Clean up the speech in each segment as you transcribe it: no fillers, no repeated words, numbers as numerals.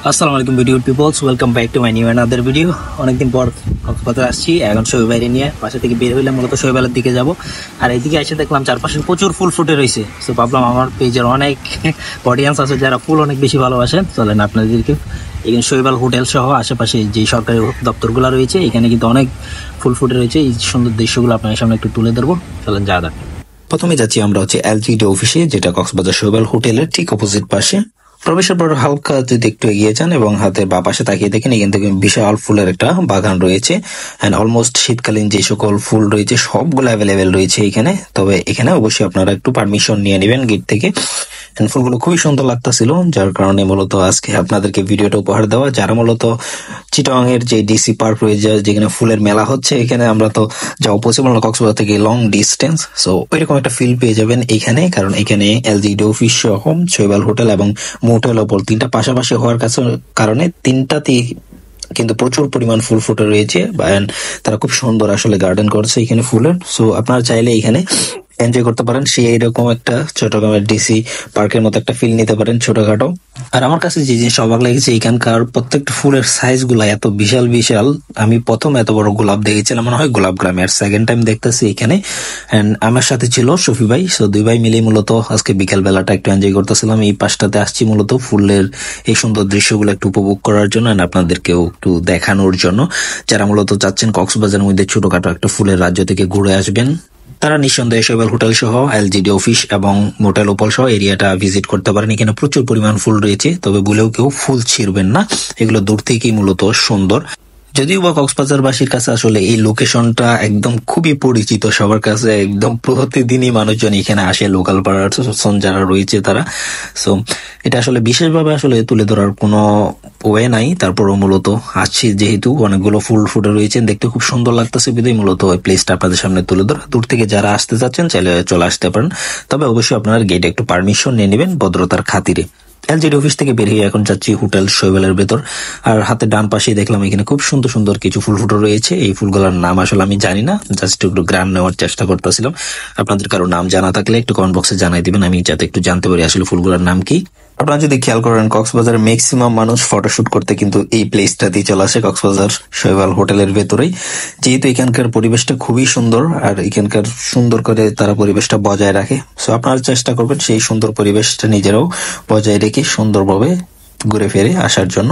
আসসালামু আলাইকুম video peoples, welcome back to my new another video. অনেকদিন পর কক্সবাজার আসছি। এখন শৈব বাইরে নিয়ে পাশে থেকে বের হইলাম, মূলত শৈবালের দিকে যাব। আর এইদিকে এসে দেখলাম চারপাশে প্রচুর ফুল ফুটে রয়েছে। তো ভাবলাম আমার পেজের অনেক অডিয়েন্স আছে যারা ফুল অনেক বেশি ভালোবাসেন, চলেন আপনাদেরকে এখানে শৈবাল হোটেল সহ আশেপাশে যে সরকারি দপ্তরগুলো রয়েছে এখানে কিন্তু অনেক ফুল ফুটে রয়েছে। এই সুন্দর দৃশ্যগুলো আপনাদের সামনে একটু তুলে ধরবো, চলেন যা যাক। প্রথমে যাচ্ছি আমরা এলজিডি অফিসে, যেটা কক্সবাজার শৈবাল হোটেলের ঠিক অপোজিট পাশে। প্রবেশের পর হালকা যদি একটু এগিয়ে যান এবং হাতের বা পাশে তাকিয়ে দেখেন, এখান থেকে বিশাল ফুলের একটা বাগান রয়েছে। এন্ড অলমোস্ট শীতকালীন যে সকল ফুল রয়েছে সবগুলো অ্যাভেলেবেল রয়েছে এখানে। তবে এখানে অবশ্যই আপনারা একটু পারমিশন নিয়ে নেবেন গেট থেকে। ফুলগুলো খুবই সুন্দর লাগতেছিল, যার কারণে মূলত আজকে আপনাদেরকে ভিডিওটা উপহার দেওয়া। যারা মূলত চিটাগাং এর যে ডিসি পার্ক রয়েছে, যেখানে ফুলের মেলা হচ্ছে, এখানে আমরা তো যাওয়া পসিবল না কক্সবাজার থেকে, লং ডিস্টেন্স। সো ওইরকম একটা ফিল পেয়ে যাবেন এখানে, কারণ এখানে এলজিডি অফিস সহ শৈবাল হোটেল এবং মোটেল ওপর তিনটা পাশাপাশি হওয়ার কারণে তিনটাতেই কিন্তু প্রচুর পরিমাণ ফুল ফুটে রয়েছে। তারা খুব সুন্দর আসলে গার্ডেন করছে এখানে ফুলের। সো আপনারা চাইলে এখানে এনজয় করতে পারেন, সেই এরকম একটা চট্টগ্রামের ডিসি পার্কের মতো একটা ফিল নিতে পারেন ছোটখাটো। আর আমার কাছে যে জিনিস অবাক লেগেছে, এখানকার প্রত্যেকটা ফুলের সাইজ গুলা এত বিশাল বিশাল। আমি প্রথম এত বড় গোলাপ দেখেছিলাম মনে হয় গোলাপ গ্রামে, আর সেকেন্ড টাইম দেখতেছি এখানে। এন্ড আমার সাথে ছিল শফি ভাই। সো দুই ভাই মিলে মূলত আজকে বিকেল বেলাটা একটু এনজয় করতেছিলাম। এই পাশটাতে আসছি মূলত ফুলের এই সুন্দর দৃশ্যগুলো একটু উপভোগ করার জন্য, আপনাদেরকেও একটু দেখানোর জন্য। যারা মূলত চাচ্ছেন কক্সবাজারের মধ্যে ছোটখাটো একটা ফুলের রাজ্য থেকে ঘুরে আসবেন, তারা নিঃসন্দেহে শৈবাল হোটেল সহ এলজিডি অফিস এবং মোটেল ওপল সহ এরিয়াটা ভিজিট করতে পারেন। এখানে প্রচুর পরিমাণ ফুল রয়েছে, তবে বলেও কেউ ফুল ছিঁড়বেন না, এগুলো দূর থেকেই মূলত সুন্দর। যদিও বা কক্সবাজারবাসীর কাছে আসলে এই লোকেশনটা একদম খুবই পরিচিত সবার কাছে, একদম প্রতিদিনই মানুষজন এখানে আসে, লোকাল পার্সন যারা রয়েছে তারা। সো এটা আসলে বিশেষভাবে আসলে তুলে ধরার কোনো ওয়ে নাই। তারপরও মূলত আসছি যেহেতু অনেকগুলো ফুল ফুটে রয়েছে, দেখতে খুব সুন্দর লাগতেছে বিধায় মূলত ওই প্লেসটা আপনাদের সামনে তুলে ধরা। দূর থেকে যারা আসতে চাচ্ছেন চাইলে চলে আসতে পারেন, তবে অবশ্যই আপনারা গেটে একটু পারমিশন নিয়ে নেবেন ভদ্রতার খাতিরে। এলজিডি অফিস থেকে বের হয়ে এখন যাচ্ছি হোটেল শৈবালের ভেতর। আর হাতে ডান পাশে দেখলাম এখানে খুব সুন্দর সুন্দর কিছু ফুল ফুটো রয়েছে। এই ফুলগুলোর নাম আসলে আমি জানি না, জাস্ট একটু গ্রাম নেওয়ার চেষ্টা করতেছিলাম। আপনাদের কারো নাম জানা থাকলে একটু কমেন্ট বক্সে জানাই দিবেন, আমি যাতে একটু জানতে পারি আসলে ফুলগুলোর নাম কি। আপনারা যদি খেয়াল করেন, কক্সবাজারের ম্যাক্সিমাম মানুষ ফটোশুট করতে কিন্তু এই প্লেসটাতেই চলে আসে, কক্সবাজার শৈবাল হোটেলের ভেতরেই। যেহেতু এখানকার পরিবেশটা খুবই সুন্দর আর এখানকার সুন্দর করে তারা পরিবেশটা বজায় রাখে। সো আপনারা চেষ্টা করবেন সেই সুন্দর পরিবেশটা নিজেরাও বজায় রেখে সুন্দরভাবে ঘুরে ফিরে আসার জন্য।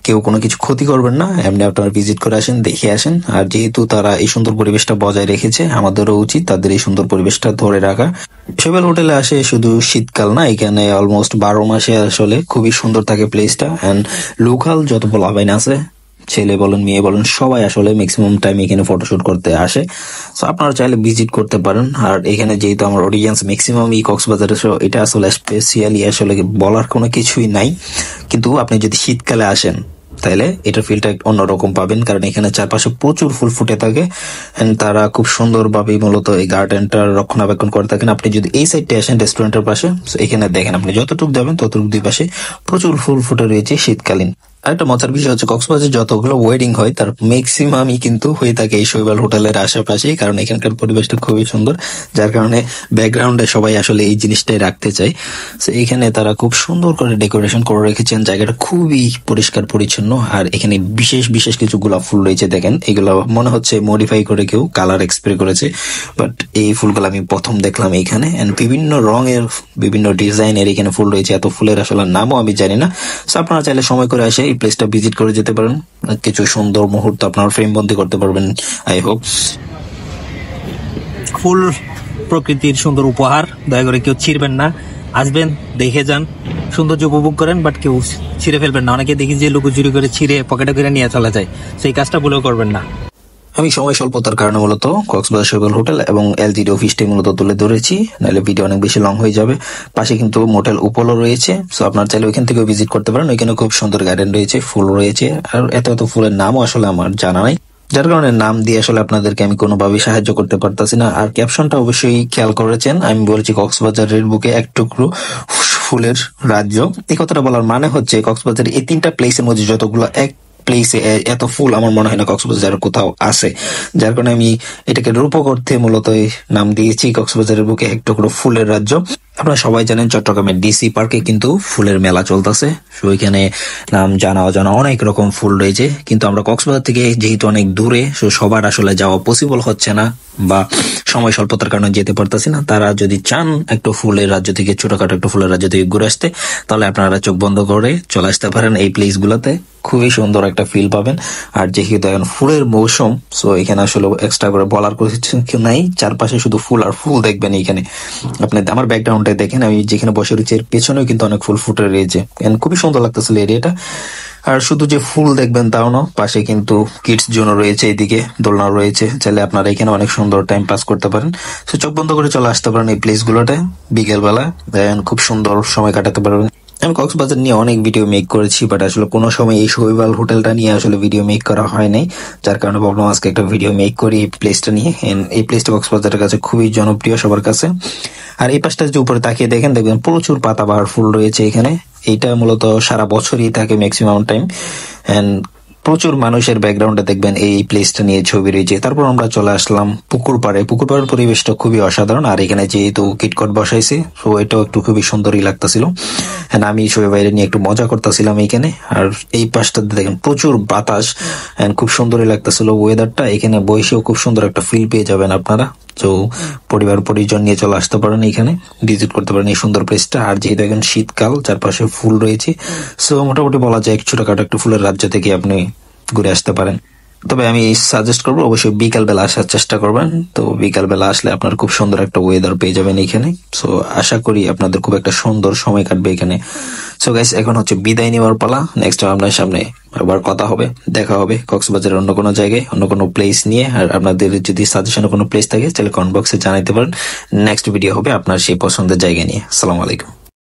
কেউ কোনো কিছু ক্ষতি করবেন না, এমনি আপনারা ভিজিট করে আসেন, দেখে আসেন। আর যেহেতু তারা এই সুন্দর পরিবেশটা বজায় রেখেছে, আমাদেরও উচিত তাদের এই সুন্দর পরিবেশটা ধরে রাখা। শৈবাল হোটেলে আসে শুধু শীতকাল না, এখানে অলমোস্ট 12 মাসে আসলে খুবই সুন্দর থাকে প্লেসটা। এন্ড লোকাল যত পোলাপাইন আছে, ছেলে বলেন মেয়ে বলেন, সবাই আসলে ম্যাক্সিমাম টাইম এখানে ফটোশুট করতে আসে। তো আপনারা চাইলে ভিজিট করতে পারেন। আর এখানে যেহেতু আমার অডিয়েন্স ম্যাক্সিমাম এই কক্সবাজারে, এটা আসলে স্পেশালি আসলে বলার কোনো কিছুই নাই। কিন্তু আপনি যদি শীতকালে আসেন তাহলে এটার ফিলটা অন্যরকম পাবেন, কারণ এখানে চারপাশে প্রচুর ফুল ফুটে থাকে। তারা খুব সুন্দরভাবে মূলত এই গার্ডেনটার রক্ষণাবেক্ষণ করে থাকেন। আপনি যদি এই সাইডে আসেন রেস্টুরেন্টের পাশে, এখানে দেখেন আপনি যতটুকু যাবেন ততটুকু দুই পাশে প্রচুর ফুল ফুটে রয়েছে শীতকালীন। আরেকটা মজার বিষয় হচ্ছে, কক্সবাজারে যতগুলো ওয়েডিং হয় তার ম্যাক্সিমামই কিন্তু হয়ে থাকে এই শৈবাল হোটেলের আশেপাশে, কারণ এখানকার পরিবেশটা খুবই সুন্দর, যার কারণে ব্যাকগ্রাউন্ডে সবাই আসলে এই জিনিসটাই রাখতে চায়। তো এখানে তারা খুব সুন্দর করে ডেকোরেশন করে রেখেছেন, জায়গাটা খুবই পরিষ্কার পরিচ্ছন্ন। আর এখানে বিশেষ বিশেষ কিছু গোলাপ ফুল রয়েছে, দেখেন এগুলো মনে হচ্ছে মডিফাই করে কেউ কালার এক্সপ্রে করেছে, বাট এই ফুলগুলো আমি প্রথম দেখলাম এখানে। এন্ড বিভিন্ন রঙের বিভিন্ন ডিজাইনের এখানে ফুল রয়েছে, এত ফুলের আসলে নামও আমি জানি না। তো আপনারা চাইলে সময় করে আসে এই প্লেসটা ভিজিট করে যেতে পারেন, কিছু সুন্দর মুহূর্ত আপনার ফ্রেম বন্দি করতে পারবেন। আই হোপ ফুল প্রকৃতির সুন্দর উপহার, দয়া করে কেউ ছিঁড়বেন না, আসবেন দেখে যান, সৌন্দর্য উপভোগ করেন, বাট কেউ ছিঁড়ে ফেলবেন না। অনেকে দেখি যে লুকোচুরি করে ছিঁড়ে পকেটে করে নিয়ে চলে যায়, সেই কাজটা ভুলেও করবেন না। আমি সময় স্বল্পতার কারণে মূলত কক্সবাজার শৈবাল হোটেল এবং এলজিডি অফিসটাই মূলত তুলে ধরেছি, নাহলে ভিডিও অনেক বেশি লং হয়ে যাবে। পাশে কিন্তু মোটেল উপলও রয়েছে, সো আপনার চাইলে ওইখান থেকেও ভিজিট করতে পারেন। ওইখানে খুব সুন্দর গার্ডেন রয়েছে, ফুল রয়েছে, আর এত এত ফুলের নামও আসলে আমার জানা নাই, যার কারণে নাম দিয়ে আসলে আপনাদেরকে আমি কোনোভাবেই সাহায্য করতে পারতাছি না। আর ক্যাপশনটা অবশ্যই খেয়াল করেছেন, আমি বলছি কক্সবাজারের বুকে এক টুকরো ফুলের রাজ্য। এই কথাটা বলার মানে হচ্ছে কক্সবাজারের এই তিনটা প্লেসের মধ্যে যতগুলো এক প্লেসে এত ফুল আমার মনে হয় না কক্সবাজার কোথাও আছে, যার কারণে আমি এটাকে রূপক অর্থে মূলত এই নাম দিয়েছি কক্সবাজারের বুকে এক টুকরো ফুলের রাজ্য। আপনারা সবাই জানেন চট্টগ্রামের ডিসি পার্কে কিন্তু ফুলের মেলা চলতেছে, সো এখানে নাম জানা অজানা অনেক রকম ফুল রয়েছে, কিন্তু আমরা কক্সবাজার থেকে যেহেতু অনেক দূরে, সো সবার আসলে যাওয়া পসিবল হচ্ছে না বা সময় স্বল্পতার কারণে যেতে পারতেছি না। তারা যদি চান একটু ফুলের রাজ্য থেকে, ছোটখাটো একটু ফুলের রাজ্য থেকে ঘুরে আসতে, তাহলে আপনারা চোখ বন্ধ করে চলে আসতে পারেন এই প্লেস গুলোতে। খুবই সুন্দর একটা ফিল পাবেন। আর যেহেতু এখন ফুলের মৌসুম, সো এখানে আসলে এক্সট্রা করে বলার কিছু নাই, চারপাশে শুধু ফুল আর ফুল দেখবেন। এখানে আপনি আমার ব্যাকগ্রাউন্ডে দেখেন, আমি যেখানে বসে রয়েছি এর পেছনেও কিন্তু অনেক ফুল ফুটে রয়েছে, খুবই সুন্দর লাগতেছিল এরিয়াটা। আর শুধু যে ফুল দেখবেন তাও না, পাশে কিন্তু কিডস জোন রয়েছে, এদিকে দোলনা রয়েছে, চাইলে আপনারা এখানে অনেক সুন্দর টাইম পাস করতে পারেন। সো চোখ বন্ধ করে চলে আসতে পারেন এই প্লেস গুলোতে বিকেল বেলা, খুব সুন্দর সময় কাটাতে পারবেন। আমি কক্সবাজার নিয়ে অনেক ভিডিও মেক করেছি, বাট আসলে কোনো সময় এই শৈবাল হোটেলটা নিয়ে আসলে ভিডিও মেক করা হয় নাই, যার কারণে ভাবলাম আজকে একটা ভিডিও মেক করি এই প্লেসটা নিয়ে। এই প্লেসটা কক্সবাজারের কাছে খুবই জনপ্রিয় সবার কাছে। আর এই পাশটা যে উপরে তাকিয়ে দেখেন, দেখবেন প্রচুর পাতাবাহার ফুল রয়েছে এখানে। এইটা মূলত সারা বছরই থাকে ম্যাক্সিমাম টাইম, এন্ড প্রচুর মানুষের ব্যাকগ্রাউন্ডে দেখবেন এই প্লেসটা নিয়ে ছবি রয়েছে। তারপর আমরা চলে আসলাম পুকুর পাড়ে। পুকুর পাড়ের পরিবেশটা খুবই অসাধারণ, আর এখানে যেহেতু কিটকট বসাইছে, সো এটাও একটু খুবই সুন্দরই লাগতেছিল। আমি সবাই বাইরে নিয়ে একটু মজা করতেছিলাম এইখানে। আর এই পাশটাতে দেখেন প্রচুর বাতাস, খুব সুন্দরই লাগতেছিল ওয়েদারটা। এখানে বসেও খুব সুন্দর একটা ফিল পেয়ে যাবেন আপনারা। তো পরিবার পরিজন নিয়ে চলে আসতে পারেন, এখানে ভিজিট করতে পারেন এই সুন্দর প্লেসটা। আর যেহেতু এখন শীতকাল, চারপাশে ফুল রয়েছে, সো মোটামুটি বলা যায় ছোটখাটো একটু ফুলের রাজ্য থেকে আপনি ঘুরে আসতে পারেন। তবে আমি সাজেস্ট করবো অবশ্যই বিকাল বেলা আসার চেষ্টা করবেন। তো বিকাল বেলা আসলে আপনার খুব সুন্দর একটা ওয়েদার পেয়ে যাবেন এখানে। সো আশা করি আপনাদের খুব একটা সুন্দর সময় কাটবে এখানে। সো গাইস, এখন হচ্ছে বিদায় নেওয়ার পালা। নেক্সট আপনার সামনে আবার কথা হবে, দেখা হবে কক্সবাজারের অন্য কোনো জায়গায়, অন্য কোনো প্লেস নিয়ে। আর আপনাদের যদি সাজেশনে কোনো প্লেস থাকে তাহলে কমেন্ট বক্সে জানাইতে পারেন। নেক্সট ভিডিও হবে আপনার সেই পছন্দের জায়গা নিয়ে। আসসালামু আলাইকুম।